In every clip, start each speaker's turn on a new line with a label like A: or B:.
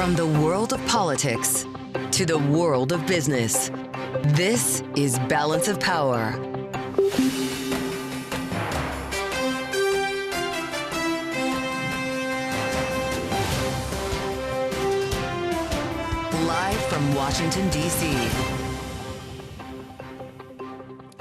A: From the world of politics to the world of business, this is Balance of Power. Live from Washington, D.C.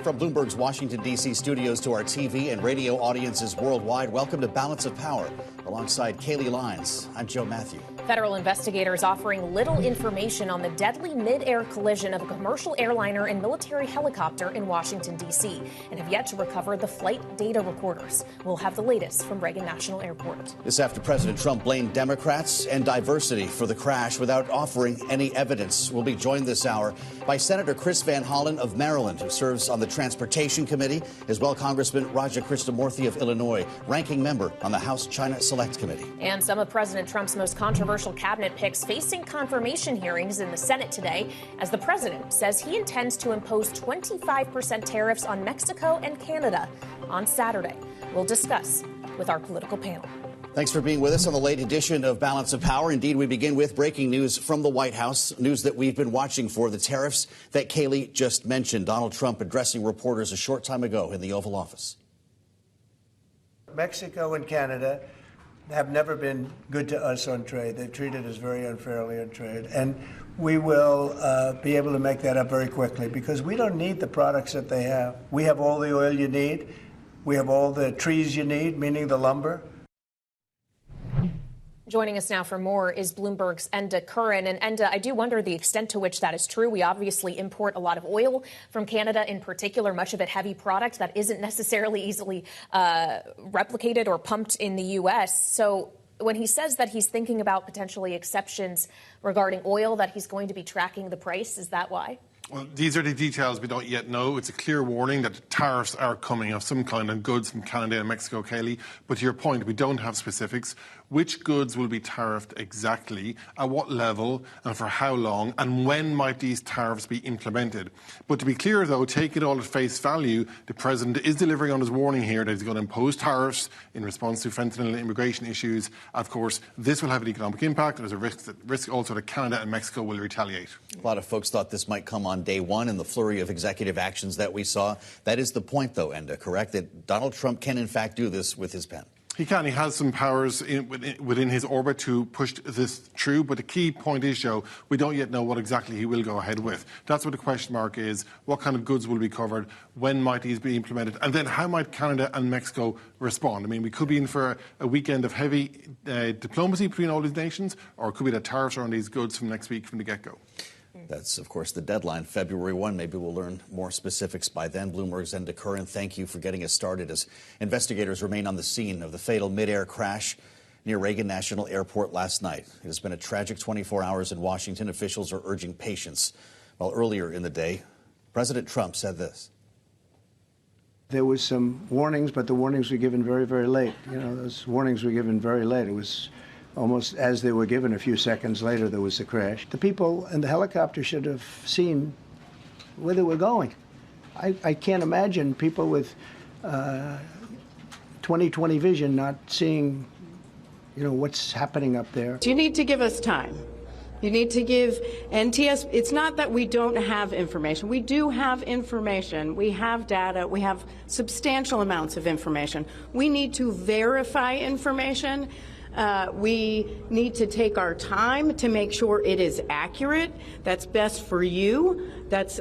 B: From Bloomberg's Washington, D.C. studios to our TV and radio audiences worldwide, welcome to Balance of Power. Alongside Kaylee Lyons, I'm Joe Matthew.
C: Federal investigators offering little information on the deadly mid-air collision of a commercial airliner and military helicopter in Washington, D.C., and have yet to recover the flight data recorders. We'll have the latest from Reagan National Airport.
B: This after President Trump blamed Democrats and diversity for the crash without offering any evidence. We'll be joined this hour by Senator Chris Van Hollen of Maryland, who serves on the Transportation Committee, as well Congressman Raja Krishnamoorthi of Illinois, ranking member on the House China Select Committee.
C: And some of President Trump's most controversial cabinet picks facing confirmation hearings in the Senate today, as the president says he intends to impose 25% tariffs on Mexico and Canada on Saturday. We'll discuss with our political panel.
B: Thanks for being with us on the late edition of Balance of Power. Indeed, we begin with breaking news from the White House, news that we've been watching for, the tariffs that Kaylee just mentioned. Donald Trump addressing reporters a short time ago in the Oval Office.
D: Mexico and Canada have never been good to us on trade. They've treated us very unfairly on trade. And we will be able to make that up very quickly because we don't need the products that they have. We have all the oil you need. We have all the trees you need, meaning the lumber.
C: Joining us now for more is Bloomberg's Enda Curran. And Enda, I do wonder the extent to which that is true. We obviously import a lot of oil from Canada in particular, much of it heavy product that isn't necessarily easily replicated or pumped in the U.S. So when he says that he's thinking about potentially exceptions regarding oil, that he's going to be tracking the price, is that why?
E: Well, these are the details we don't yet know. It's a clear warning that tariffs are coming of some kind on goods from Canada and Mexico, Kaylee. But to your point, we don't have specifics. Which goods will be tariffed exactly, at what level, and for how long, and when might these tariffs be implemented? But to be clear, though, take it all at face value, the President is delivering on his warning here that he's going to impose tariffs in response to fentanyl and immigration issues. Of course, this will have an economic impact. There's a risk also that Canada and Mexico will retaliate.
B: A lot of folks thought this might come on day one in the flurry of executive actions that we saw. That is the point, though, Enda, correct? That Donald Trump can, in fact, do this with his pen.
E: He can. He has some powers within his orbit to push this through. But the key point is, Joe, we don't yet know what exactly he will go ahead with. That's what the question mark is. What kind of goods will be covered? When might these be implemented? And then how might Canada and Mexico respond? I mean, we could be in for a weekend of heavy diplomacy between all these nations, or it could be that tariffs are on these goods from next week from the get-go.
B: That's, of course, the deadline, February 1. Maybe we'll learn more specifics by then. Bloomberg's Enda Curran, thank you for getting us started as investigators remain on the scene of the fatal mid-air crash near Reagan National Airport last night. It has been a tragic 24 hours in Washington. Officials are urging patience. While earlier in the day, President Trump said this.
D: There was some warnings, but the warnings were given very, very late. You know, those warnings were given very late. It was almost as they were given. A few seconds later, there was the crash. The people in the helicopter should have seen where they were going. I can't imagine people with 20/20 vision not seeing, you know, what's happening up there.
F: You need to give us time. You need to give NTS. It's not that we don't have information. We do have information. We have data. We have substantial amounts of information. We need to verify information. We need to take our time to make sure it is accurate. That's best for you. That's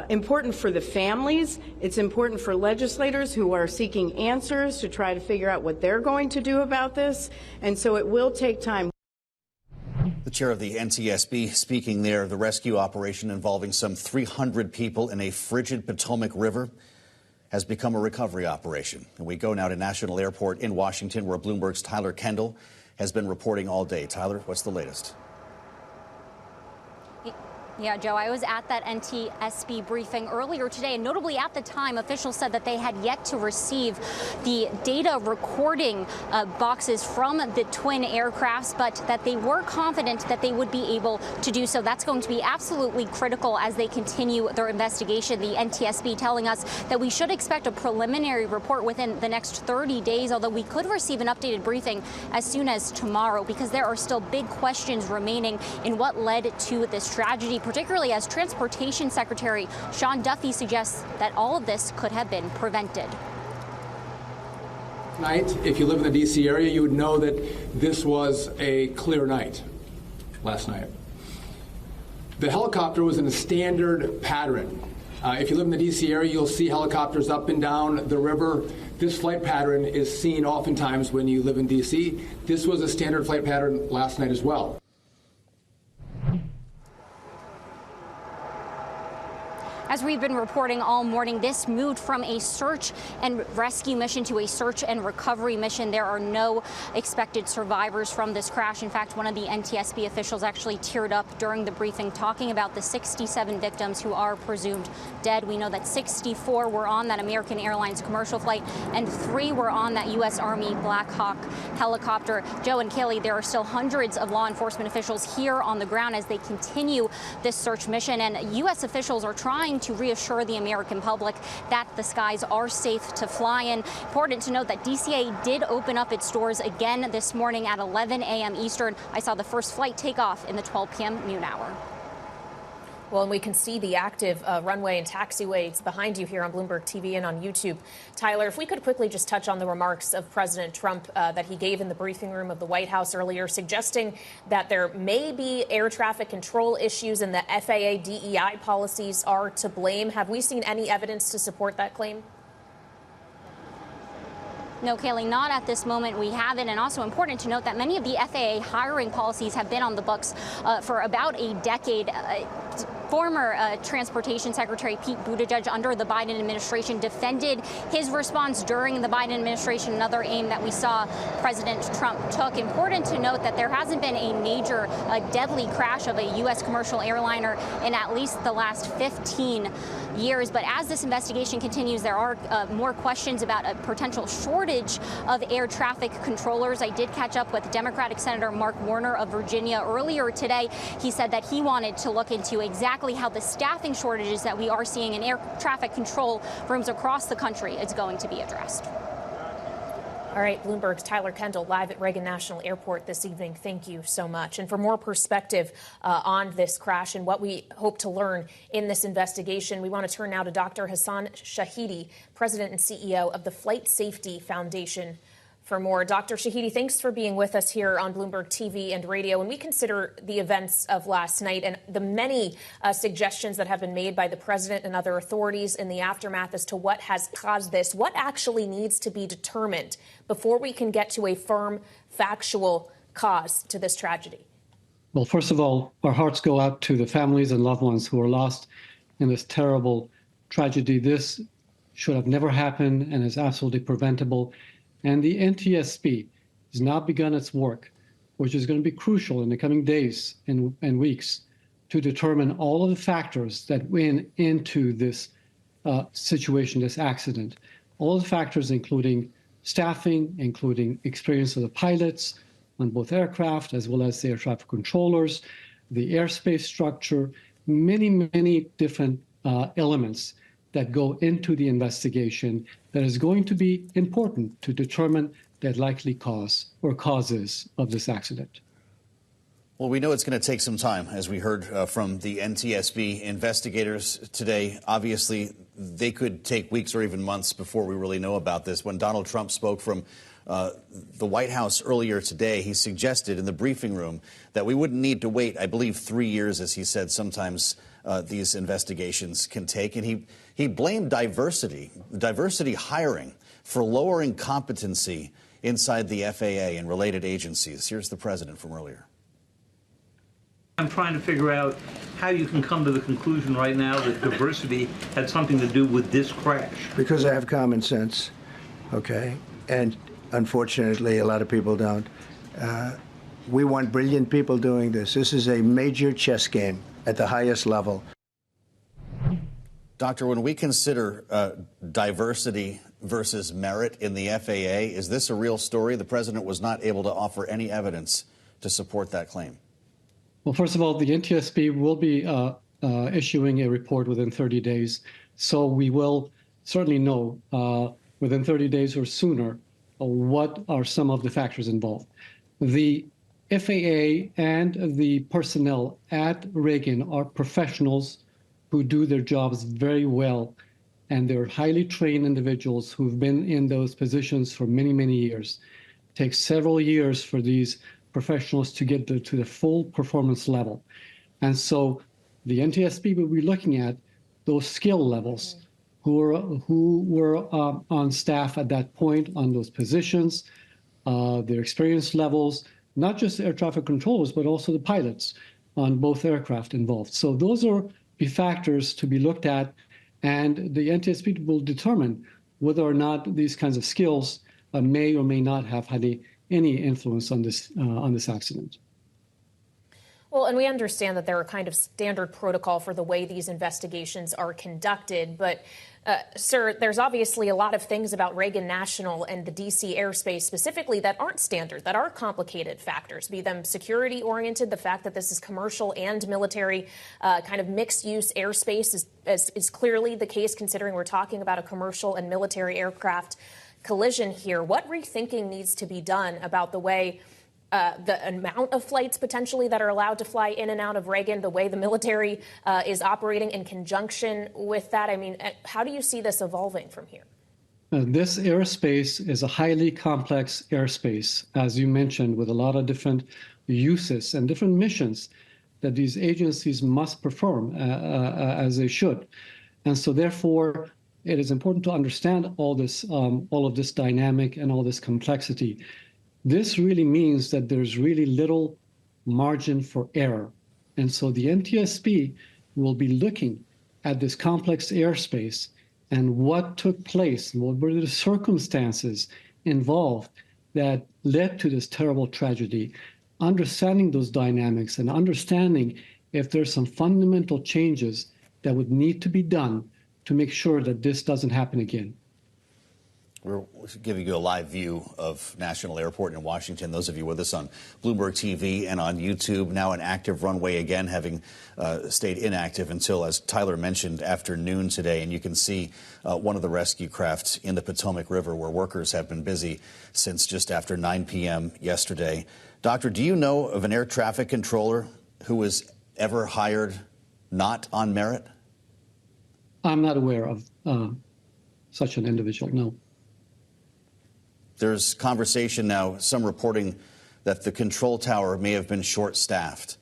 F: important for the families. It's important for legislators who are seeking answers to try to figure out what they're going to do about this. And so it will take time.
B: The chair of the NTSB speaking there of the rescue operation involving some 300 people in a frigid Potomac River has become a recovery operation. And we go now to National Airport in Washington, where Bloomberg's Tyler Kendall has been reporting all day. Tyler, what's the latest?
G: Yeah, Joe, I was at that NTSB briefing earlier today, and notably at the time, officials said that they had yet to receive the data recording boxes from the twin aircrafts, but that they were confident that they would be able to do so. That's going to be absolutely critical as they continue their investigation. The NTSB telling us that we should expect a preliminary report within the next 30 days, although we could receive an updated briefing as soon as tomorrow, because there are still big questions remaining in what led to this tragedy, particularly as Transportation Secretary Sean Duffy suggests that all of this could have been prevented.
H: Tonight, if you live in the D.C. area, you would know that this was a clear night last night. The helicopter was in a standard pattern. If you live in the D.C. area, you'll see helicopters up and down the river. This flight pattern is seen oftentimes when you live in D.C. This was a standard flight pattern last night as well.
G: As we've been reporting all morning, this moved from a search and rescue mission to a search and recovery mission. There are no expected survivors from this crash. In fact, one of the NTSB officials actually teared up during the briefing, talking about the 67 victims who are presumed dead. We know that 64 were on that American Airlines commercial flight and 3 were on that U.S. Army Black Hawk helicopter. Joe and Kaylee, there are still hundreds of law enforcement officials here on the ground as they continue this search mission, and U.S. officials are trying to reassure the American public that the skies are safe to fly in. Important to note that DCA did open up its doors again this morning at 11 a.m. Eastern. I saw the first flight take off in the 12 p.m. noon hour.
C: Well, and we can see the active runway and taxiways behind you here on Bloomberg TV and on YouTube. Tyler, if we could quickly just touch on the remarks of President Trump that he gave in the briefing room of the White House earlier, suggesting that there may be air traffic control issues and the FAA DEI policies are to blame. Have we seen any evidence to support that claim?
G: No, Kaylee, not at this moment. We haven't. And also important to note that many of the FAA hiring policies have been on the books for about a decade. Former Transportation Secretary Pete Buttigieg under the Biden administration defended his response during the Biden administration, another aim that we saw President Trump took. Important to note that there hasn't been a major deadly crash of a U.S. commercial airliner in at least the last 15 years. But as this investigation continues, there are more questions about a potential shortage of air traffic controllers. I did catch up with Democratic Senator Mark Warner of Virginia earlier today. He said that he wanted to look into exactly how the staffing shortages that we are seeing in air traffic control rooms across the country is going to be addressed.
C: All right, Bloomberg's Tyler Kendall live at Reagan National Airport this evening. Thank you so much. And for more perspective on this crash and what we hope to learn in this investigation, we want to turn now to Dr. Hassan Shahidi, President and CEO of the Flight Safety Foundation. For more, Dr. Shahidi, thanks for being with us here on Bloomberg TV and radio. When we consider the events of last night and the many suggestions that have been made by the president and other authorities in the aftermath as to what has caused this, what actually needs to be determined before we can get to a firm, factual cause to this tragedy?
I: Well, first of all, our hearts go out to the families and loved ones who are lost in this terrible tragedy. This should have never happened and is absolutely preventable. And the NTSB has now begun its work, which is going to be crucial in the coming days and weeks to determine all of the factors that went into this situation, this accident. All the factors, including staffing, including experience of the pilots on both aircraft, as well as the air traffic controllers, the airspace structure, many, many different elements that go into the investigation that is going to be important to determine the likely cause or causes of this accident.
B: Well, we know it's going to take some time, as we heard from the NTSB investigators today. Obviously, they could take weeks or even months before we really know about this. When Donald Trump spoke from the White House earlier today, he suggested in the briefing room that we wouldn't need to wait, I believe, 3 years, as he said, sometimes these investigations can take. And he blamed diversity hiring for lowering competency inside the FAA and related agencies. Here's the president from earlier.
J: I'm trying to figure out how you can come to the conclusion right now that diversity had something to do with this crash.
D: Because I have common sense, okay? And unfortunately, a lot of people don't. We want brilliant people doing this. This is a major chess game, at the highest level.
B: Doctor, when we consider diversity versus merit in the FAA, is this a real story? The president was not able to offer any evidence to support that claim.
I: Well, first of all, the NTSB will be issuing a report within 30 days. So we will certainly know within 30 days or sooner what are some of the factors involved. The FAA and the personnel at Reagan are professionals who do their jobs very well, and they're highly trained individuals who've been in those positions for many, many years. It takes several years for these professionals to get to the full performance level. And so the NTSB will be looking at those skill levels, who were on staff at that point on those positions, their experience levels, not just air traffic controllers, but also the pilots on both aircraft involved. So those are the factors to be looked at, and the NTSB will determine whether or not these kinds of skills may or may not have had any influence on this accident.
C: Well, and we understand that there are kind of standard protocol for the way these investigations are conducted. But, sir, there's obviously a lot of things about Reagan National and the D.C. airspace specifically that aren't standard, that are complicated factors, be them security-oriented, the fact that this is commercial and military, kind of mixed-use airspace is clearly the case, considering we're talking about a commercial and military aircraft collision here. What rethinking needs to be done about the way the amount of flights potentially that are allowed to fly in and out of Reagan, the way the military is operating in conjunction with that? I mean, how do you see this evolving from here?
I: This airspace is a highly complex airspace, as you mentioned, with a lot of different uses and different missions that these agencies must perform as they should. And so therefore, it is important to understand all of this dynamic and all this complexity. This really means that there's really little margin for error. And so the NTSB will be looking at this complex airspace and what took place, and what were the circumstances involved that led to this terrible tragedy, understanding those dynamics and understanding if there's some fundamental changes that would need to be done to make sure that this doesn't happen again.
B: We're giving you a live view of National Airport in Washington. Those of you with us on Bloomberg TV and on YouTube, now an active runway again, having stayed inactive until, as Tyler mentioned, afternoon today. And you can see one of the rescue crafts in the Potomac River, where workers have been busy since just after 9 p.m. yesterday. Doctor, do you know of an air traffic controller who was ever hired not on merit?
I: I'm not aware of such an individual, no.
B: There's conversation now, some reporting that the control tower may have been short-staffed.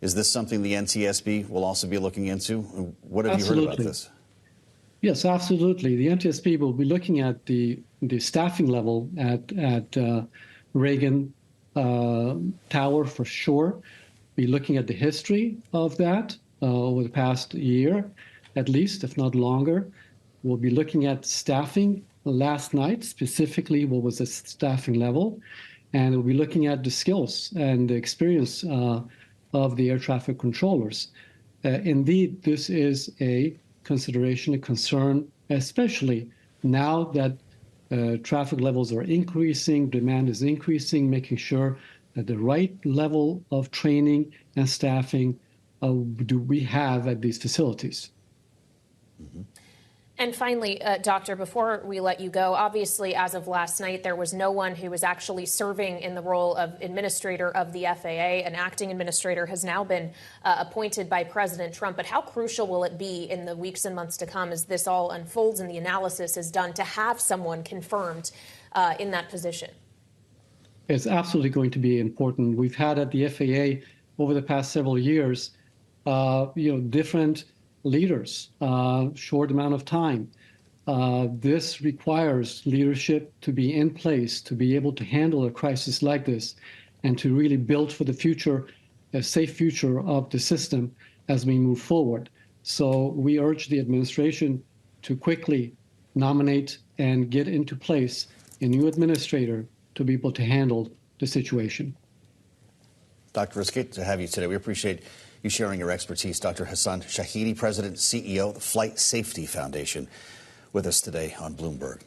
B: Is this something the NTSB will also be looking into? What have you heard about this?
I: Yes, absolutely. The NTSB will be looking at the staffing level at Reagan Tower for sure. Be looking at the history of that over the past year, at least, if not longer. We'll be looking at staffing last night, specifically what was the staffing level, and we'll be looking at the skills and the experience of the air traffic controllers. Indeed, this is a consideration, a concern, especially now that traffic levels are increasing, demand is increasing, making sure that the right level of training and staffing do we have at these facilities.
B: Mm-hmm.
C: And finally, Doctor, before we let you go, obviously, as of last night, there was no one who was actually serving in the role of administrator of the FAA. An acting administrator has now been appointed by President Trump. But how crucial will it be in the weeks and months to come as this all unfolds and the analysis is done to have someone confirmed in that position?
I: It's absolutely going to be important. We've had at the FAA over the past several years, different leaders, short amount of time. This requires leadership to be in place, to be able to handle a crisis like this, and to really build for the future, a safe future of the system as we move forward. So we urge the administration to quickly nominate and get into place a new administrator to be able to handle the situation.
B: Dr. It's great to have you today. We appreciate you sharing your expertise. Dr. Hassan Shahidi, President and CEO of the Flight Safety Foundation, with us today on Bloomberg.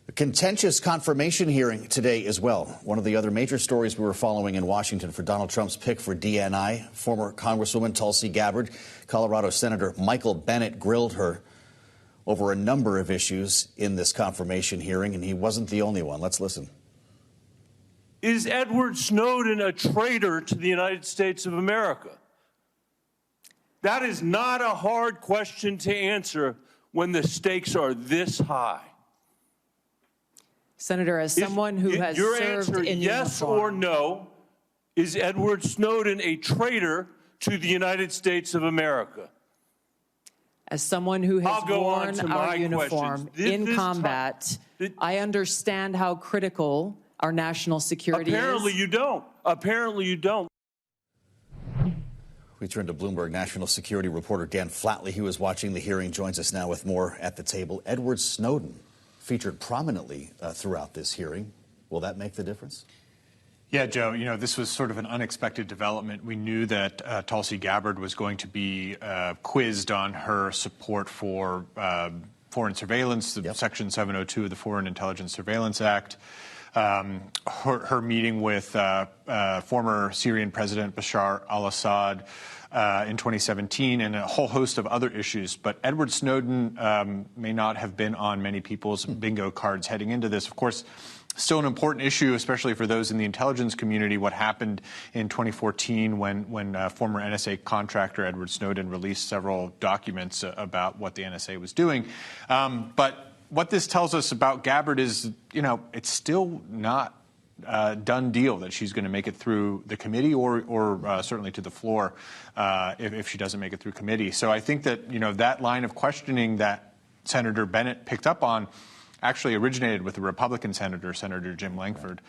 B: A contentious confirmation hearing today as well. One of the other major stories we were following in Washington for Donald Trump's pick for DNI, former Congresswoman Tulsi Gabbard, Colorado Senator Michael Bennet grilled her over a number of issues in this confirmation hearing, and he wasn't the only one. Let's listen.
K: Is Edward Snowden a traitor to the United States of America? That is not a hard question to answer when the stakes are this high.
L: Senator, as someone who has
K: your
L: served
K: answer,
L: in
K: yes
L: uniform,
K: or no, is Edward Snowden a traitor to the United States of America?
L: as someone who has worn our uniform in combat, I understand how critical our national security is.
K: Apparently you don't. Apparently you don't.
B: We turn to Bloomberg national security reporter Dan Flatley, who was watching the hearing, joins us now with more at the table. Edward Snowden featured prominently throughout this hearing. Will that make the difference?
M: Yeah, Joe, you know, this was sort of an unexpected development. We knew that Tulsi Gabbard was going to be quizzed on her support for foreign surveillance, Section 702 of the Foreign Intelligence Surveillance Act. Her meeting with former Syrian President Bashar al-Assad in 2017 and a whole host of other issues. But Edward Snowden may not have been on many people's bingo cards heading into this. Of course, still an important issue, especially for those in the intelligence community, what happened in 2014 when former NSA contractor Edward Snowden released several documents about what the NSA was doing. But what this tells us about Gabbard is, you know, it's still not a done deal that she's going to make it through the committee or certainly to the floor if she doesn't make it through committee. So I think that, you know, that line of questioning that Senator Bennett picked up on actually originated with a Republican senator, Senator Jim Langford.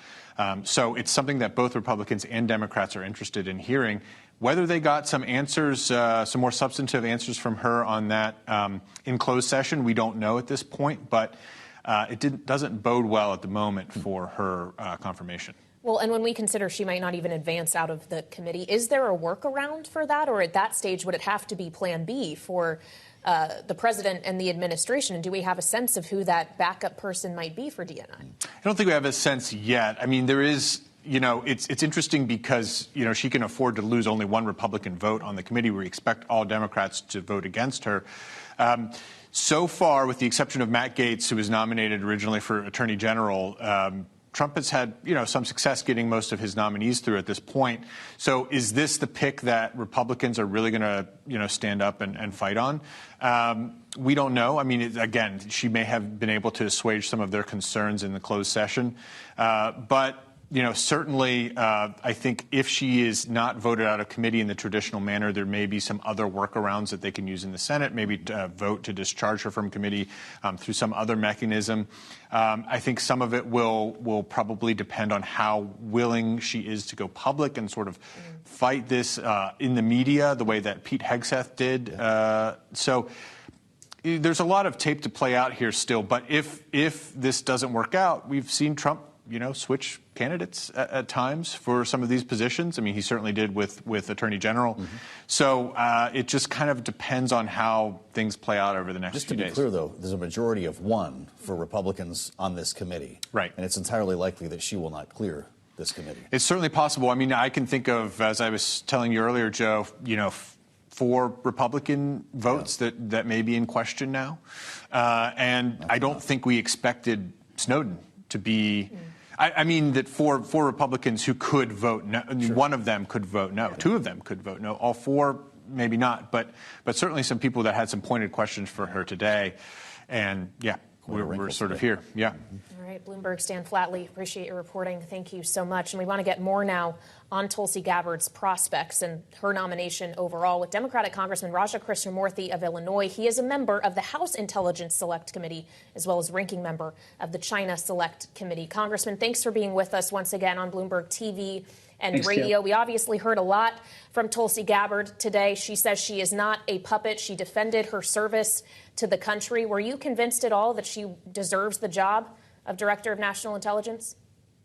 M: So it's something that both Republicans and Democrats are interested in hearing. Whether they got some answers, some more substantive answers from her on that in closed session, we don't know at this point, but it doesn't bode well at the moment for her confirmation.
C: Well, and when we consider she might not even advance out of the committee, is there a workaround for that? Or at that stage, would it have to be Plan B for the president and the administration? And do we have a sense of who that backup person might be for DNI?
M: I don't think we have a sense yet. I mean, there is, you know, it's interesting because, you know, she can afford to lose only one Republican vote on the committee. We expect all Democrats to vote against her. So far, with the exception of Matt Gaetz, who was nominated originally for Attorney General, Trump has had, you know, some success getting most of his nominees through at this point. So is this the pick that Republicans are really going to, you know, stand up and fight on? We don't know. I mean, again, she may have been able to assuage some of their concerns in the closed session. But, you know, certainly I think if she is not voted out of committee in the traditional manner, there may be some other workarounds that they can use in the Senate, maybe vote to discharge her from committee through some other mechanism. I think some of it will probably depend on how willing she is to go public and sort of fight this in the media the way that Pete Hegseth did. So there's a lot of tape to play out here still. But if this doesn't work out, we've seen Trump, you know, switch candidates at times for some of these positions. I mean, he certainly did with Attorney General. So it just kind of depends on how things play out over the next few days.
B: Just to be clear, though, there's a majority of one for Republicans on this committee.
M: Right.
B: And it's entirely likely that she will not clear this committee.
M: It's certainly possible. I mean, I can think of, as I was telling you earlier, Joe, you know, 4 Republican votes that may be in question now. And I don't think we expected Snowden to be... I mean that for Republicans who could vote no, one of them could vote no, 2 of them could vote no, all 4 maybe not, but certainly some people that had some pointed questions for her today, and yeah, we're sort of here, yeah.
C: All right, Bloomberg's Dan Flatley, appreciate your reporting. Thank you so much. And we want to get more now on Tulsi Gabbard's prospects and her nomination overall with Democratic Congressman Raja Krishnamoorthi of Illinois. He is a member of the House Intelligence Select Committee, as well as ranking member of the China Select Committee. Congressman, thanks for being with us once again on Bloomberg TV and radio. We obviously heard a lot from Tulsi Gabbard today. She says she is not a puppet. She defended her service to the country. Were you convinced at all that she deserves the job of Director of National Intelligence?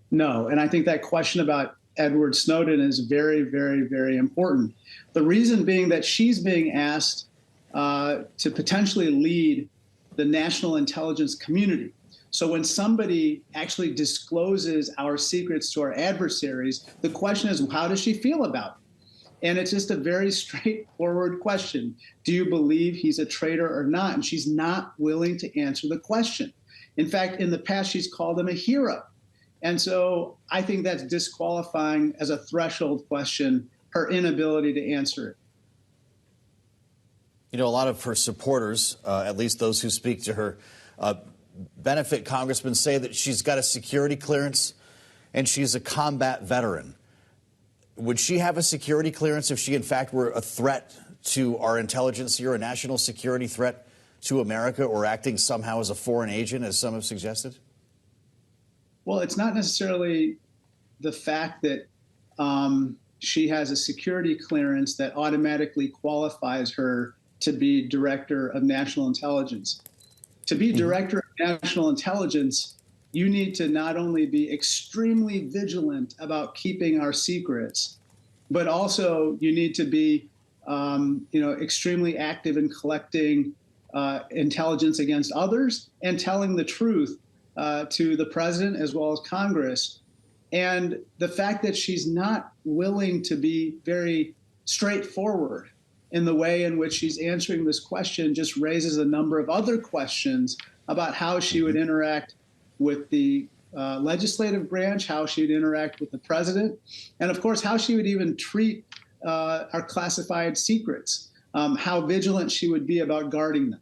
N: No, and I think that question about Edward Snowden is very, very, very important. The reason being that she's being asked to potentially lead the national intelligence community. So when somebody actually discloses our secrets to our adversaries, the question is, how does she feel about it? And it's just a very straightforward question. Do you believe he's a traitor or not? And she's not willing to answer the question. In fact, in the past, she's called him a hero. And so I think that's disqualifying as a threshold question, her inability to answer it.
B: You know, a lot of her supporters, at least those who speak to her, benefit congressmen say that she's got a security clearance and she's a combat veteran. Would she have a security clearance if she, in fact, were a threat to our intelligence here, a national security threat to America, or acting somehow as a foreign agent, as some have suggested?
N: Well, it's not necessarily the fact that she has a security clearance that automatically qualifies her to be Director of National Intelligence. To be Director of National Intelligence, you need to not only be extremely vigilant about keeping our secrets, but also you need to be, extremely active in collecting intelligence against others and telling the truth to the president as well as Congress. And the fact that she's not willing to be very straightforward in the way in which she's answering this question just raises a number of other questions about how she would interact with the legislative branch, how she would interact with the president, and of course, how she would even treat our classified secrets, how vigilant she would be about guarding them.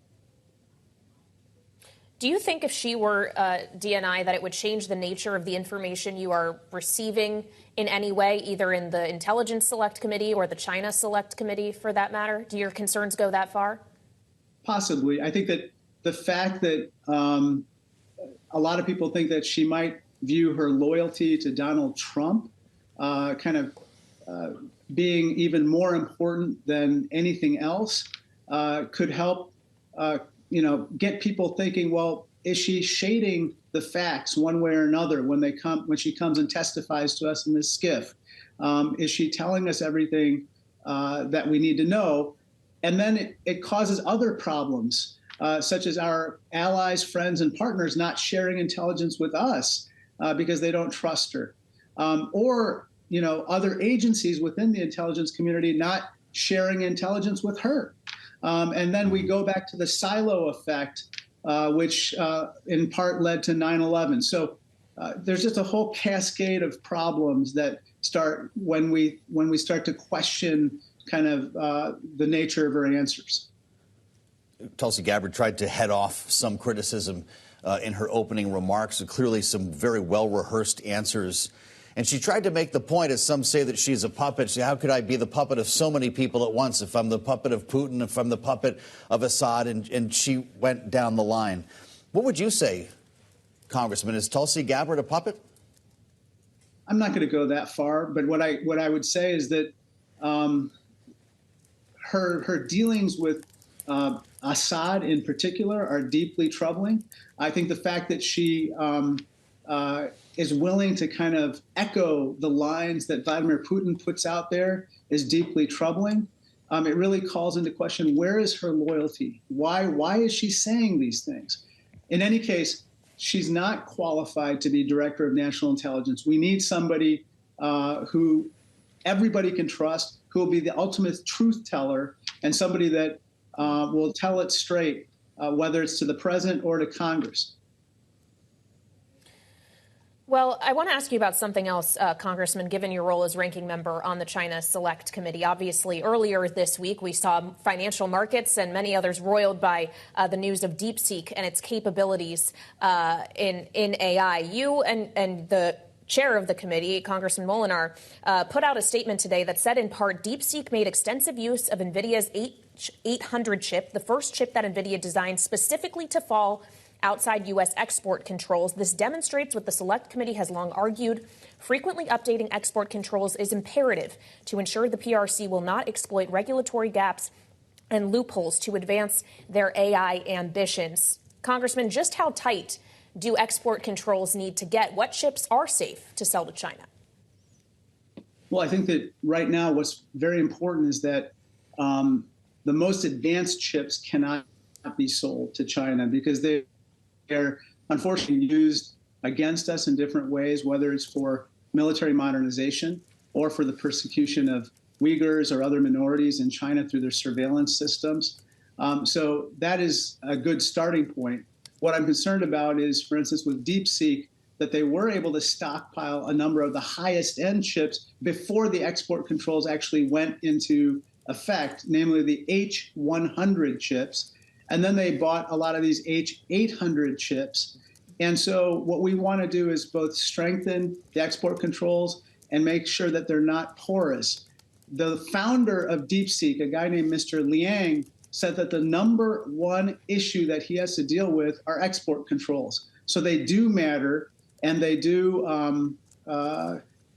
C: Do you think if she were DNI that it would change the nature of the information you are receiving in any way, either in the Intelligence Select Committee or the China Select Committee, for that matter? Do your concerns go that far?
N: Possibly. I think that the fact that a lot of people think that she might view her loyalty to Donald Trump being even more important than anything else could help get people thinking, well, is she shading the facts one way or another when she comes and testifies to us in this skiff? Is she telling us everything that we need to know? And then it causes other problems, such as our allies, friends, and partners not sharing intelligence with us because they don't trust her. Or other agencies within the intelligence community not sharing intelligence with her. And then we go back to the silo effect, which in part led to 9/11. So there's just a whole cascade of problems that start when we start to question kind of the nature of her answers.
B: Tulsi Gabbard tried to head off some criticism in her opening remarks, clearly some very well-rehearsed answers. And she tried to make the point, as some say, that she's a puppet. How could I be the puppet of so many people at once? If I'm the puppet of Putin, if I'm the puppet of Assad, and she went down the line. What would you say, Congressman? Is Tulsi Gabbard a puppet?
N: I'm not going to go that far, but what I would say is that her dealings with Assad in particular are deeply troubling. I think the fact that she is willing to kind of echo the lines that Vladimir Putin puts out there is deeply troubling. It really calls into question, where is her loyalty? Why is she saying these things? In any case, she's not qualified to be Director of National Intelligence. We need somebody who everybody can trust, who will be the ultimate truth teller, and somebody that will tell it straight, whether it's to the president or to Congress.
C: Well, I want to ask you about something else, Congressman, given your role as ranking member on the China Select Committee. Obviously, earlier this week, we saw financial markets and many others roiled by the news of DeepSeek and its capabilities in AI. You and the chair of the committee, Congressman Molinar, put out a statement today that said, in part, DeepSeek made extensive use of NVIDIA's 800 chip, the first chip that NVIDIA designed specifically to fall outside U.S. export controls. This demonstrates what the Select Committee has long argued. Frequently updating export controls is imperative to ensure the PRC will not exploit regulatory gaps and loopholes to advance their AI ambitions. Congressman, just how tight do export controls need to get? What chips are safe to sell to China?
N: Well, I think that right now what's very important is that the most advanced chips cannot be sold to China because they are unfortunately used against us in different ways, whether it's for military modernization or for the persecution of Uyghurs or other minorities in China through their surveillance systems. So that is a good starting point. What I'm concerned about is, for instance, with DeepSeek, that they were able to stockpile a number of the highest end chips before the export controls actually went into effect, namely the H100 chips. And then they bought a lot of these H800 chips. And so what we want to do is both strengthen the export controls and make sure that they're not porous. The founder of DeepSeek, a guy named Mr. Liang, said that the number one issue that he has to deal with are export controls. So they do matter, and they do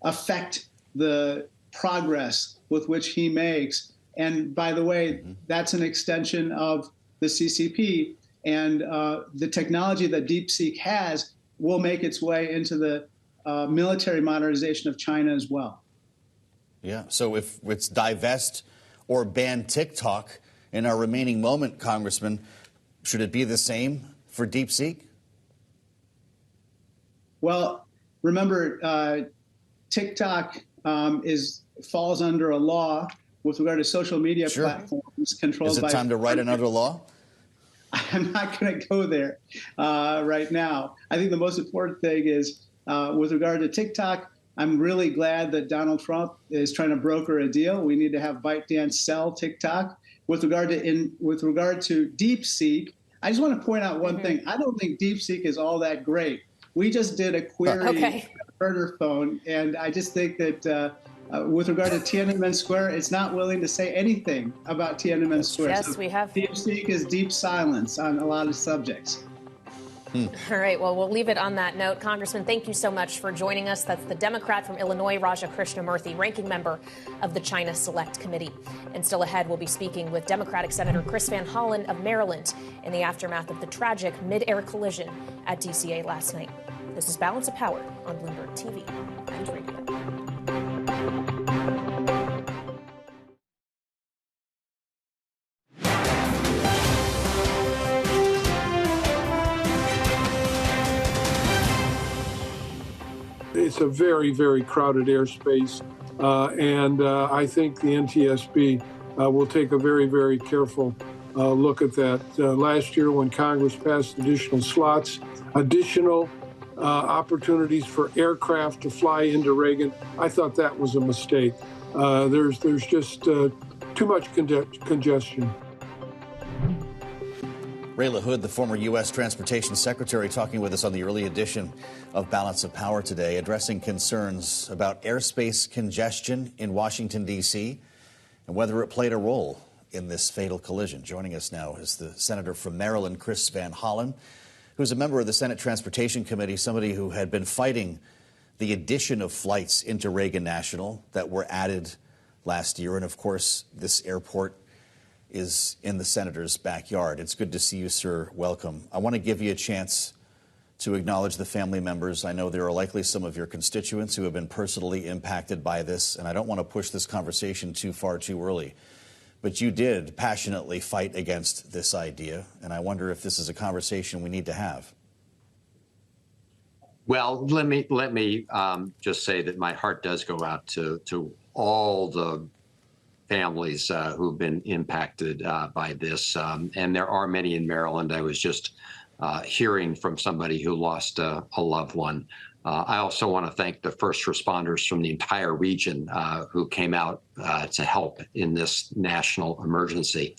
N: affect the progress with which he makes. And by the way, that's an extension of the CCP. And the technology that DeepSeek has will make its way into the military modernization of China as well.
B: Yeah, so if it's divest or ban TikTok in our remaining moment, Congressman, should it be the same for DeepSeek? Well, remember, TikTok falls under a law with regard to social media platforms controlled by... Is it time to write another law? I'm not going to go there right now. I think the most important thing is, with regard to TikTok, I'm really glad that Donald Trump is trying to broker a deal. We need to have ByteDance sell TikTok. With regard to DeepSeek, I just want to point out one thing. I don't think DeepSeek is all that great. We just did a query burner phone, and I just think that with regard to Tiananmen Square, it's not willing to say anything about Tiananmen Square.
C: Yes, we have.
N: DeepSeek is deep silence on a lot of subjects.
C: All right, well, we'll leave it on that note. Congressman, thank you so much for joining us. That's the Democrat from Illinois, Raja Krishnamoorthi, ranking member of the China Select Committee. And still ahead, we'll be speaking with Democratic Senator Chris Van Hollen of Maryland in the aftermath of the tragic mid-air collision at DCA last night. This is Balance of Power on Bloomberg TV and radio.
O: It's a very, very crowded airspace, and I think the NTSB will take a very, very careful look at that. Last year, when Congress passed additional slots, additional opportunities for aircraft to fly into Reagan, I thought that was a mistake. There's just too much congestion.
B: Ray LaHood, the former U.S. Transportation Secretary, talking with us on the early edition of Balance of Power today, addressing concerns about airspace congestion in Washington, D.C., and whether it played a role in this fatal collision. Joining us now is the Senator from Maryland, Chris Van Hollen, who's a member of the Senate Transportation Committee, somebody who had been fighting the addition of flights into Reagan National that were added last year. And, of course, this airport is in the senator's backyard. It's good to see you, sir. Welcome. I want to give you a chance to acknowledge the family members. I know there are likely some of your constituents who have been personally impacted by this, and I don't want to push this conversation too far too early. But you did passionately fight against this idea, and I wonder if this is a conversation we need to have.
P: Well, let me just say that my heart does go out to all the families who've been impacted by this, and there are many in Maryland. I was just hearing from somebody who lost a loved one. I also want to thank the first responders from the entire region who came out to help in this national emergency.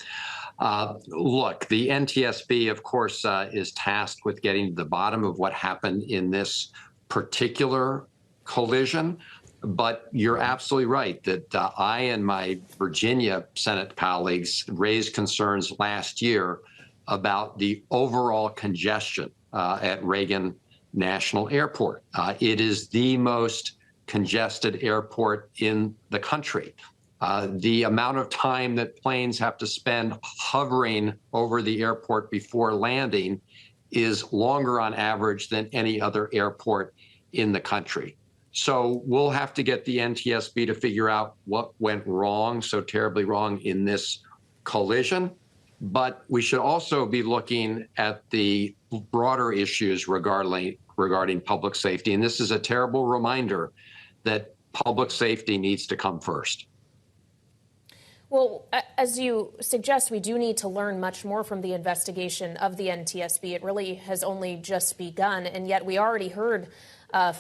P: Look, the NTSB, of course, is tasked with getting to the bottom of what happened in this particular collision. But you're absolutely right that I and my Virginia Senate colleagues raised concerns last year about the overall congestion at Reagan National Airport. It is the most congested airport in the country. The amount of time that planes have to spend hovering over the airport before landing is longer on average than any other airport in the country. So we'll have to get the NTSB to figure out what went wrong, so terribly wrong in this collision. But we should also be looking at the broader issues regarding public safety. And this is a terrible reminder that public safety needs to come first.
C: Well, as you suggest, we do need to learn much more from the investigation of the NTSB. It really has only just begun, and yet we already heard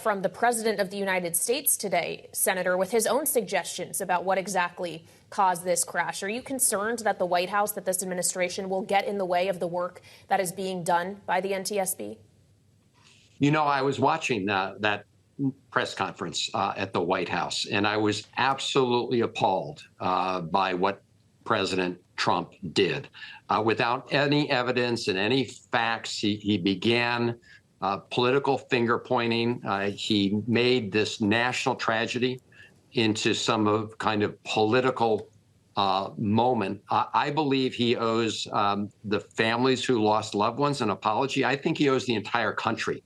C: from the President of the United States today, Senator, with his own suggestions about what exactly caused this crash. Are you concerned that the White House, that this administration will get in the way of the work that is being done by the NTSB?
P: You know, I was watching that press conference at the White House, and I was absolutely appalled by what President Trump did. Without any evidence and any facts, he began political finger pointing. He made this national tragedy into some of kind of political moment. I believe he owes the families who lost loved ones an apology. I think he owes the entire country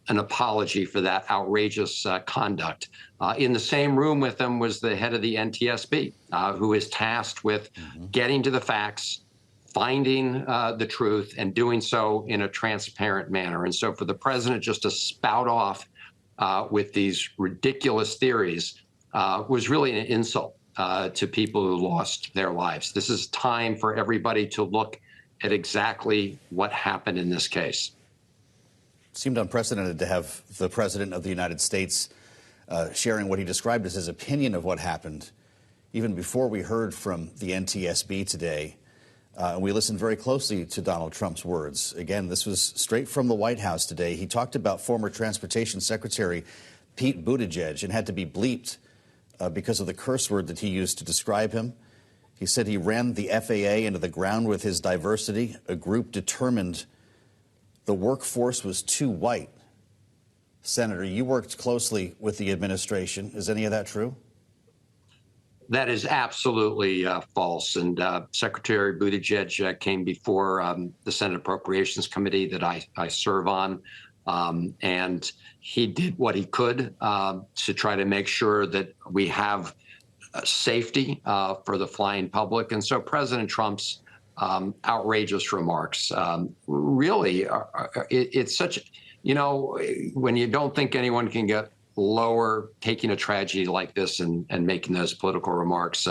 P: an apology for that outrageous conduct. In the same room with him was the head of the NTSB, who is tasked with getting to the facts, finding the truth, and doing so in a transparent manner. And so for the president just to spout off with these ridiculous theories was really an insult to people who lost their lives. This is time for everybody to look at exactly what happened in this case.
B: It seemed unprecedented to have the President of the United States sharing what he described as his opinion of what happened, even before we heard from the NTSB today. And we listened very closely to Donald Trump's words. Again, this was straight from the White House today. He talked about former Transportation Secretary Pete Buttigieg and had to be bleeped because of the curse word that he used to describe him. He said he ran the FAA into the ground with his diversity, a group determined the workforce was too white. Senator, you worked closely with the administration. Is any of that true?
P: That is absolutely false. And Secretary Buttigieg came before the Senate Appropriations Committee that I serve on. And he did what he could to try to make sure that we have safety for the flying public. And so President Trump's outrageous remarks really it's such, you know, when you don't think anyone can get lower, taking a tragedy like this and making those political remarks,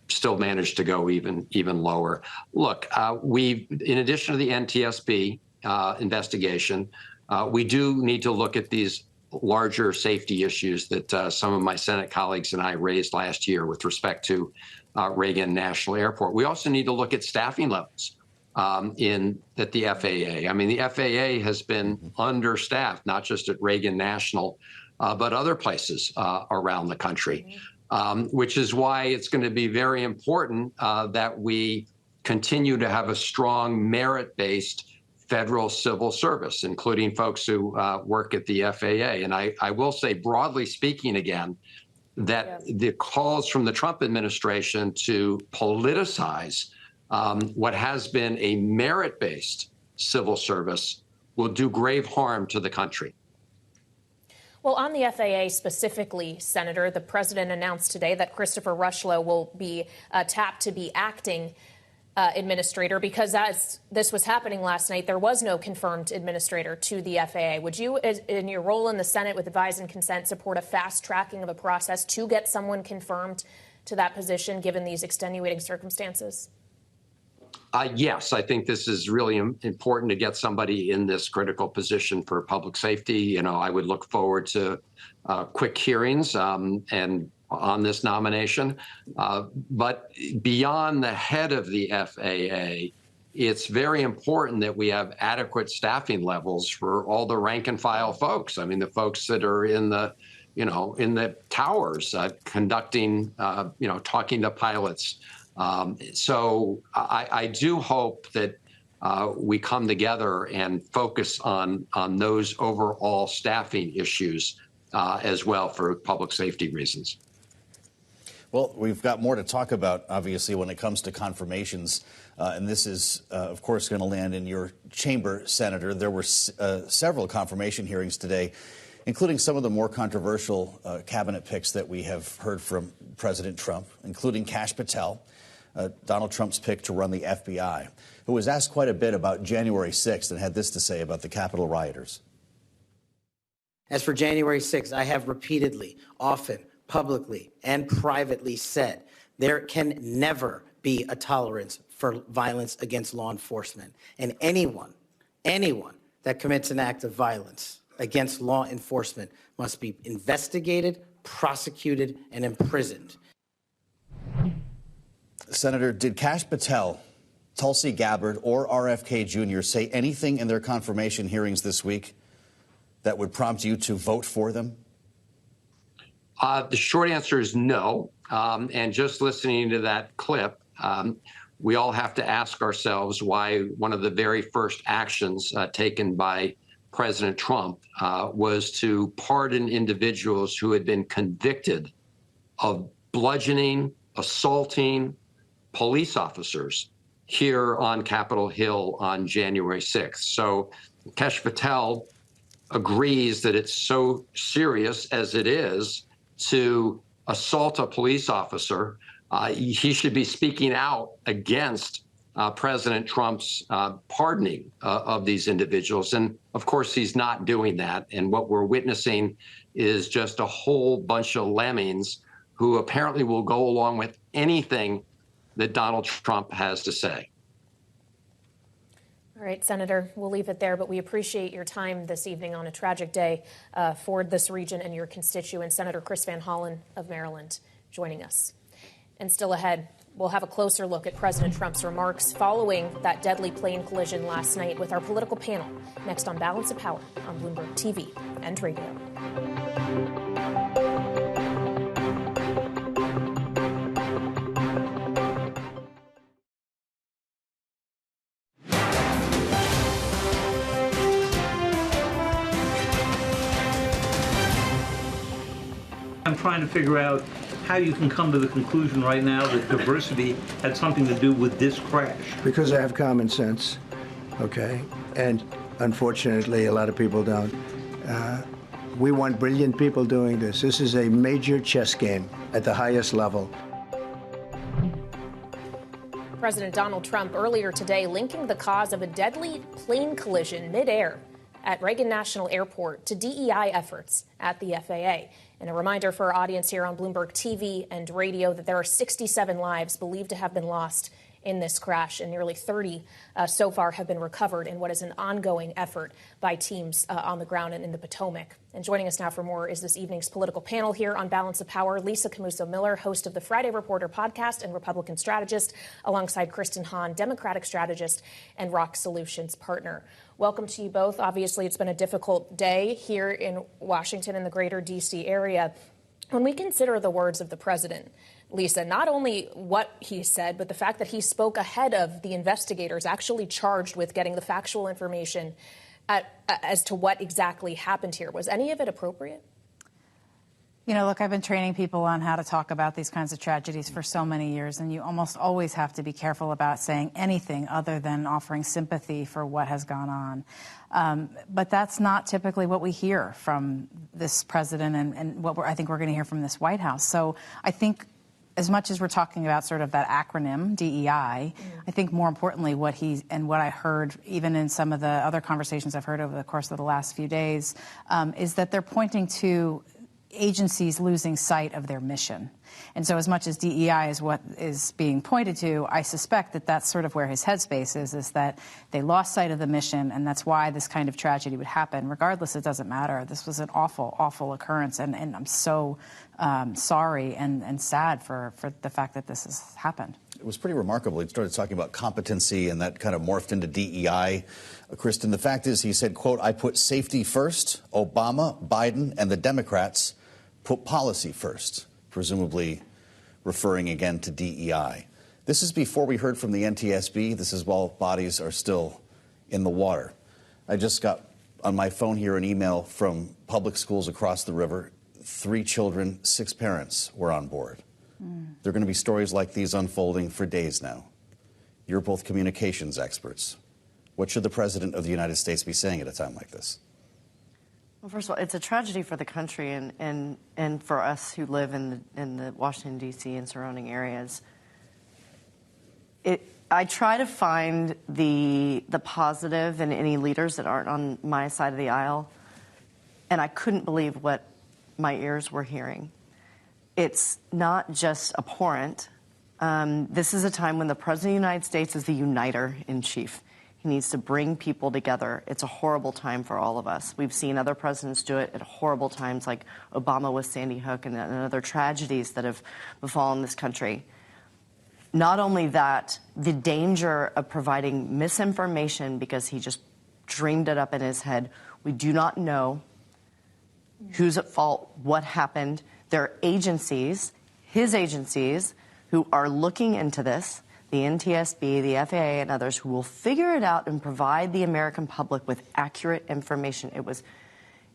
P: still managed to go even lower. Look, in addition to the NTSB investigation, we do need to look at these larger safety issues that some of my Senate colleagues and I raised last year with respect to Reagan National Airport. We also need to look at staffing levels at the FAA. I mean, the FAA has been understaffed, not just at Reagan National, but other places around the country, which is why it's going to be very important that we continue to have a strong merit-based federal civil service, including folks who work at the FAA. And I will say, broadly speaking again, that the calls from the Trump administration to politicize what has been a merit-based civil service will do grave harm to the country.
C: Well, on the FAA specifically, Senator, the president announced today that Christopher Rushlow will be tapped to be acting administrator, because as this was happening last night, there was no confirmed administrator to the FAA. Would you, in your role in the Senate with advise and consent, support a fast tracking of a process to get someone confirmed to that position, given these extenuating circumstances?
P: Yes, I think this is really important to get somebody in this critical position for public safety. You know, I would look forward to quick hearings and on this nomination. But beyond the head of the FAA, it's very important that we have adequate staffing levels for all the rank and file folks. I mean, the folks that are in the, in the towers conducting, talking to pilots. So I do hope that we come together and focus on those overall staffing issues as well for public safety reasons.
B: Well, we've got more to talk about, obviously, when it comes to confirmations. And this is, of course, going to land in your chamber, Senator. There were several confirmation hearings today including some of the more controversial cabinet picks that we have heard from President Trump, including Patel, Donald Trump's pick to run the FBI, who was asked quite a bit about January 6th and had this to say about the Capitol rioters.
Q: As for January 6th, I have repeatedly, often, publicly, and privately said there can never be a tolerance for violence against law enforcement. And anyone that commits an act of violence against law enforcement must be investigated, prosecuted, and imprisoned.
B: Senator, did Patel, Tulsi Gabbard, or RFK Jr. say anything in their confirmation hearings this week that would prompt you to vote for them?
P: The short answer is no. And just listening to that clip, we all have to ask ourselves why one of the very first actions taken by President Trump was to pardon individuals who had been convicted of bludgeoning, assaulting police officers here on Capitol Hill on January 6th. So Patel agrees that it's so serious as it is to assault a police officer. He should be speaking out against President Trump's pardoning of these individuals. And of course, he's not doing that. And what we're witnessing is just a whole bunch of lemmings who apparently will go along with anything that Donald Trump has to say.
C: All right, Senator, we'll leave it there, but we appreciate your time this evening on a tragic day for this region and your constituents. Senator Chris Van Hollen of Maryland joining us. And still ahead, we'll have a closer look at President Trump's remarks following that deadly plane collision last night with our political panel next on Balance of Power on Bloomberg TV and radio.
J: I'm trying to figure out how you can come to the conclusion right now that diversity had something to do with this crash.
D: Because I have common sense, okay? And unfortunately, a lot of people don't. We want brilliant people doing this. This is a major chess game at the highest level.
C: President Donald Trump earlier today linking the cause of a deadly plane collision midair at Reagan National Airport to DEI efforts at the FAA. And a reminder for our audience here on Bloomberg TV and radio that there are 67 lives believed to have been lost in this crash, and nearly 30 so far have been recovered in what is an ongoing effort by teams on the ground and in the Potomac. And joining us now for more is this evening's political panel here on Balance of Power, Lisa Camuso-Miller, host of the Friday Reporter podcast and Republican strategist, alongside Kristen Hahn, Democratic strategist and Rock Solutions partner. Welcome to you both. Obviously, it's been a difficult day here in Washington and the greater D.C. area. When we consider the words of the president, Lisa, not only what he said, but the fact that he spoke ahead of the investigators actually charged with getting the factual information as to what exactly happened here. Was any of it appropriate?
R: You know, look, I've been training people on how to talk about these kinds of tragedies for so many years, and you almost always have to be careful about saying anything other than offering sympathy for what has gone on. But that's not typically what we hear from this president and what I think we're going to hear from this White House. So I think as much as we're talking about sort of that acronym, DEI, I think more importantly what I heard even in some of the other conversations I've heard over the course of the last few days is that they're pointing to agencies losing sight of their mission. And so as much as DEI is what is being pointed to, I suspect that that's sort of where his headspace is that they lost sight of the mission, and that's why this kind of tragedy would happen. Regardless, it doesn't matter. This was an awful, awful occurrence, and I'm so sorry and sad for the fact that this has happened.
B: It was pretty remarkable. He started talking about competency, and that kind of morphed into DEI. Kristen, the fact is, he said, quote, "I put safety first. Obama, Biden, and the Democrats put policy first," presumably referring again to DEI. This is before we heard from the NTSB. This is while bodies are still in the water. I just got on my phone here an email from public schools across the river. 3 children, 6 parents were on board. There are going to be stories like these unfolding for days now. You're both communications experts. What should the President of the United States be saying at a time like this?
S: Well, first of all, it's a tragedy for the country and for us who live in the Washington, D.C. and surrounding areas. I try to find the positive in any leaders that aren't on my side of the aisle, and I couldn't believe what my ears were hearing. It's not just abhorrent. This is a time when the President of the United States is the uniter in chief. He needs to bring people together. It's a horrible time for all of us. We've seen other presidents do it at horrible times, like Obama with Sandy Hook and other tragedies that have befallen this country. Not only that, the danger of providing misinformation because he just dreamed it up in his head. We do not know who's at fault, what happened. There are agencies, his agencies, who are looking into this, the NTSB, the FAA, and others, who will figure it out and provide the American public with accurate information.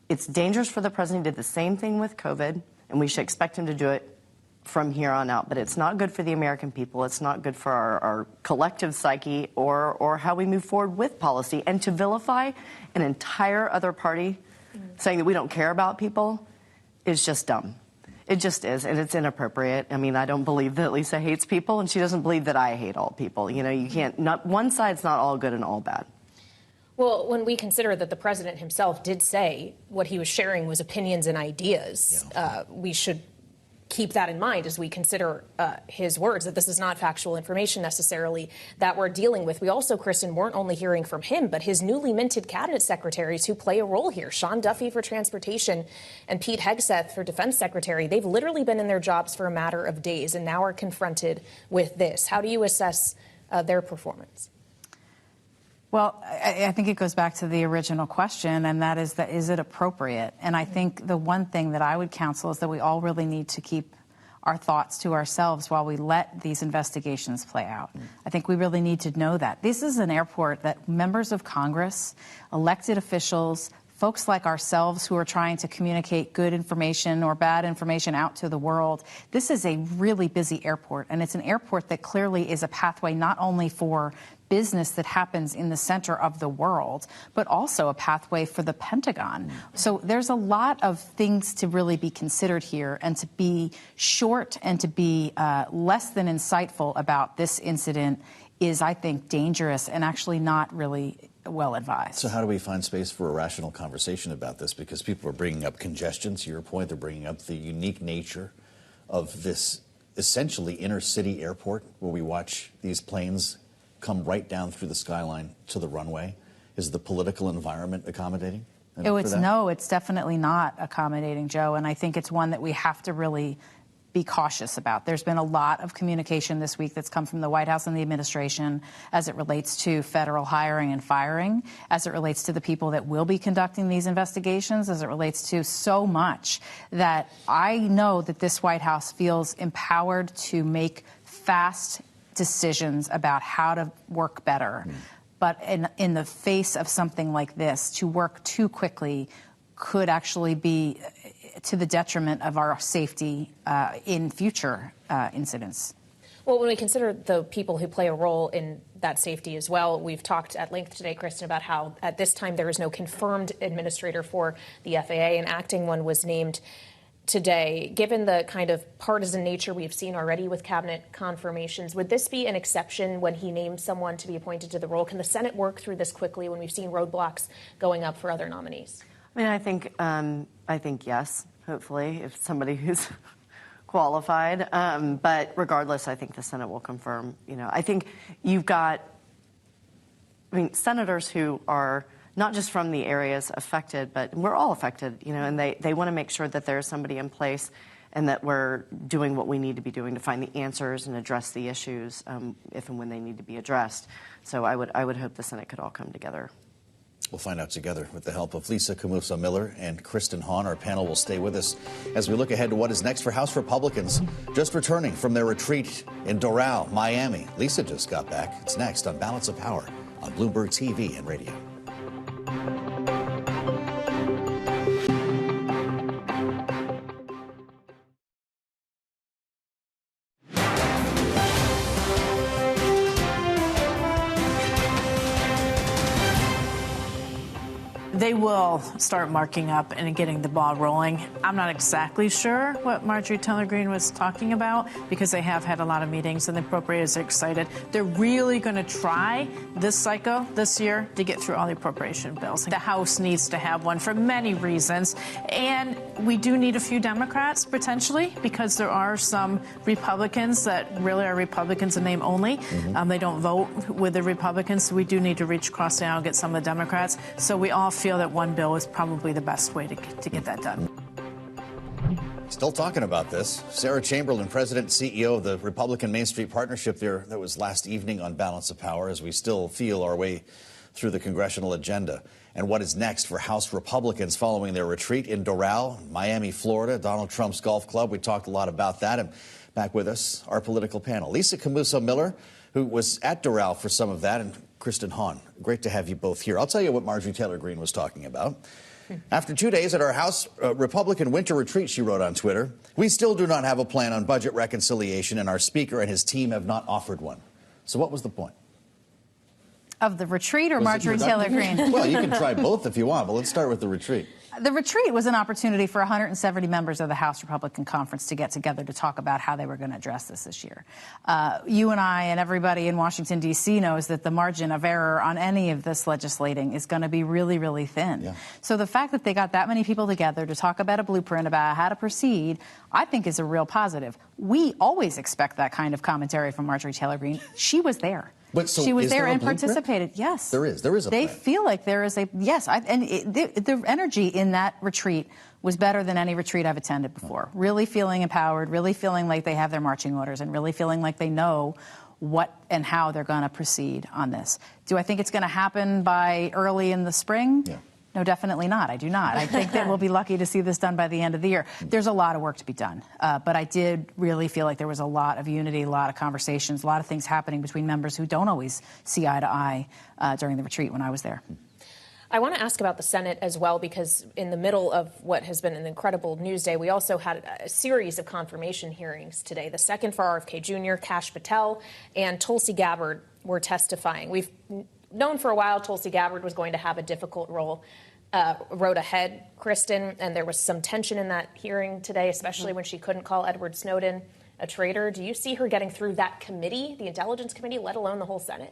S: It's dangerous for the president. He did the same thing with COVID, and we should expect him to do it from here on out. But it's not good for the American people. It's not good for our collective psyche or how we move forward with policy. And to vilify an entire other party saying that we don't care about people is just dumb. It just is, and it's inappropriate. I mean, I don't believe that Lisa hates people, and she doesn't believe that I hate all people. You know, you can't, one side's not all good and all bad.
C: Well, when we consider that the president himself did say what he was sharing was opinions and ideas, we should keep that in mind as we consider his words, that this is not factual information necessarily that we're dealing with. We also, Kristen, weren't only hearing from him, but his newly minted cabinet secretaries who play a role here. Sean Duffy for Transportation and Pete Hegseth for Defense Secretary. They've literally been in their jobs for a matter of days and now are confronted with this. How do you assess their performance?
R: Well, I think it goes back to the original question, and that is it appropriate? And I think the one thing that I would counsel is that we all really need to keep our thoughts to ourselves while we let these investigations play out. I think we really need to know that. This is an airport that members of Congress, elected officials, folks like ourselves who are trying to communicate good information or bad information out to the world, this is a really busy airport, and it's an airport that clearly is a pathway not only for business that happens in the center of the world, but also a pathway for the Pentagon. So there's a lot of things to really be considered here, and to be short and to be less than insightful about this incident is, I think, dangerous and actually not really well advised.
B: So how do we find space for a rational conversation about this? Because people are bringing up congestion, to your point. They're bringing up the unique nature of this essentially inner city airport where we watch these planes come right down through the skyline to the runway. Is the political environment accommodating?
R: No, it's definitely not accommodating, Joe. And I think it's one that we have to really be cautious about. There's been a lot of communication this week that's come from the White House and the administration as it relates to federal hiring and firing, as it relates to the people that will be conducting these investigations, as it relates to so much that I know that this White House feels empowered to make fast decisions about how to work better. But in the face of something like this, to work too quickly could actually be to the detriment of our safety in future incidents.
C: Well, when we consider the people who play a role in that safety as well, we've talked at length today, Kristen, about how at this time there is no confirmed administrator for the FAA. An acting one was named today. Given the kind of partisan nature we've seen already with cabinet confirmations, would this be an exception when he names someone to be appointed to the role? Can the Senate work through this quickly when we've seen roadblocks going up for other nominees?
S: I mean, I think yes, hopefully, if somebody who's qualified. But regardless, I think the Senate will confirm. You know, I think you've got, senators who are not just from the areas affected, but we're all affected, you know, and they want to make sure that there's somebody in place and that we're doing what we need to be doing to find the answers and address the issues if and when they need to be addressed. So I would hope the Senate could all come together.
B: We'll find out together with the help of Lisa Camusa-Miller and Kristen Hahn. Our panel will stay with us as we look ahead to what is next for House Republicans just returning from their retreat in Doral, Miami. Lisa just got back. It's next on Balance of Power on Bloomberg TV and radio.
T: They will start marking up and getting the ball rolling. I'm not exactly sure what Marjorie Taylor Greene was talking about because they have had a lot of meetings and the appropriators are excited. They're really going to try this cycle, this year, to get through all the appropriation bills. The House needs to have one for many reasons. And we do need a few Democrats, potentially, because there are some Republicans that really are Republicans in name only. They don't vote with the Republicans, so we do need to reach across the aisle and get some of the Democrats. So we all feel that one bill is probably the best way to get that done.
B: Still talking about this. Sarah Chamberlain, President and CEO of the Republican Main Street Partnership there. That was last evening on Balance of Power as we still feel our way through the congressional agenda. And what is next for House Republicans following their retreat in Doral, Miami, Florida, Donald Trump's golf club. We talked a lot about that. And back with us, our political panel. Lisa Camuso-Miller, who was at Doral for some of that, and Kristen Hahn. Great to have you both here. I'll tell you what Marjorie Taylor Greene was talking about. After 2 days at our House Republican winter retreat, she wrote on Twitter, "We still do not have a plan on budget reconciliation, and our speaker and his team have not offered one." So what was the point?
R: Of the retreat or Marjorie Taylor Greene?
B: Well, you can try both if you want, but let's start with the retreat.
R: The retreat was an opportunity for 170 members of the House Republican Conference to get together to talk about how they were going to address this year. You and I and everybody in Washington, D.C. knows that the margin of error on any of this legislating is going to be really, really thin. Yeah. So the fact that they got that many people together to talk about a blueprint about how to proceed, I think is a real positive. We always expect that kind of commentary from Marjorie Taylor Greene. She was there.
B: But so
R: she was there and
B: blueprint?
R: participated. Yes,
B: there is a
R: They
B: plan.
R: feel like there is a yes, the energy in that retreat was better than any retreat I've attended before. Really feeling empowered, really feeling like they have their marching orders, and really feeling like they know what and how they're going to proceed on this. Do I think it's going to happen by early in the spring? Yeah. No, definitely not. I do not. I think that we'll be lucky to see this done by the end of the year. There's a lot of work to be done. But I did really feel like there was a lot of unity, a lot of conversations, a lot of things happening between members who don't always see eye to eye during the retreat when I was there.
C: I want to ask about the Senate as well, because in the middle of what has been an incredible news day, we also had a series of confirmation hearings today. The second for RFK Jr., Kash Patel, and Tulsi Gabbard were testifying. We've known for a while Tulsi Gabbard was going to have a difficult road ahead, Kristen, and there was some tension in that hearing today, especially when she couldn't call Edward Snowden a traitor. Do you see her getting through that committee, the Intelligence Committee, let alone the whole Senate?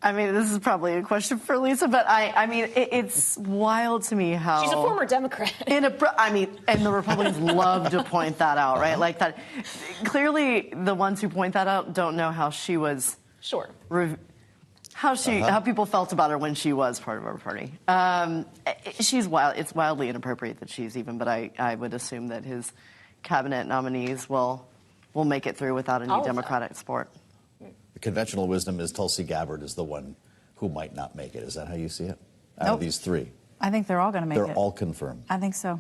S: I mean, this is probably a question for Lisa, but I mean, it's wild to me how
C: she's a former Democrat.
S: And the Republicans love to point that out, right? Like that. Clearly, the ones who point that out don't know how she was.
C: Sure.
S: How people felt about her when she was part of our party. She's wild. It's wildly inappropriate that she's even, but I would assume that his cabinet nominees will make it through without any Democratic support.
B: The conventional wisdom is Tulsi Gabbard is the one who might not make it. Is that how you see it? Out
R: Nope.
B: of these three?
R: I think they're all going to make it.
B: They're all confirmed.
R: I think so.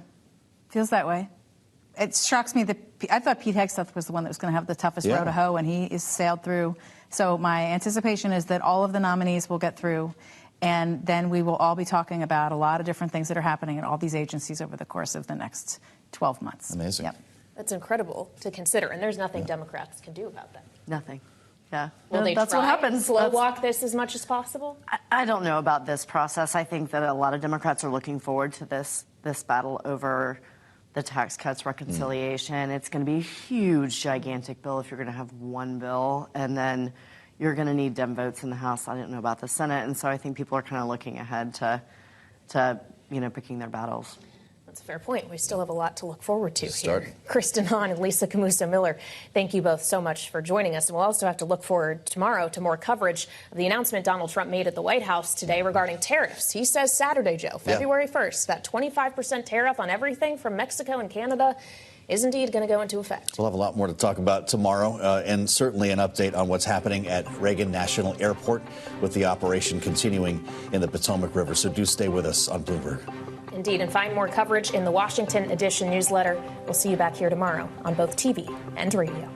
R: Feels that way. It shocks me that I thought Pete Hegseth was the one that was going to have the toughest row to hoe, and he is sailed through. So my anticipation is that all of the nominees will get through, and then we will all be talking about a lot of different things that are happening at all these agencies over the course of the next 12 months.
B: Amazing.
R: Yep.
C: That's incredible to consider, and there's nothing Democrats can do about that.
S: Nothing. Yeah.
C: Will they
S: that's
C: try
S: what happens.
C: Slow walk this as much as possible?
S: I don't know about this process. I think that a lot of Democrats are looking forward to this battle over the tax cuts reconciliation. It's going to be a huge, gigantic bill if you're going to have one bill, and then you're going to need Dem votes in the House. I don't know about the Senate, and so I think people are kind of looking ahead to picking their battles.
C: That's a fair point. We still have a lot to look forward to here. Kristen Hahn and Lisa Camuso-Miller, thank you both so much for joining us. And we'll also have to look forward tomorrow to more coverage of the announcement Donald Trump made at the White House today regarding tariffs. He says Saturday, Joe, February 1st, that 25% tariff on everything from Mexico and Canada is indeed going to go into effect.
B: We'll have a lot more to talk about tomorrow, and certainly an update on what's happening at Reagan National Airport with the operation continuing in the Potomac River. So do stay with us on Bloomberg.
C: Indeed, and find more coverage in the Washington Edition newsletter. We'll see you back here tomorrow on both TV and radio.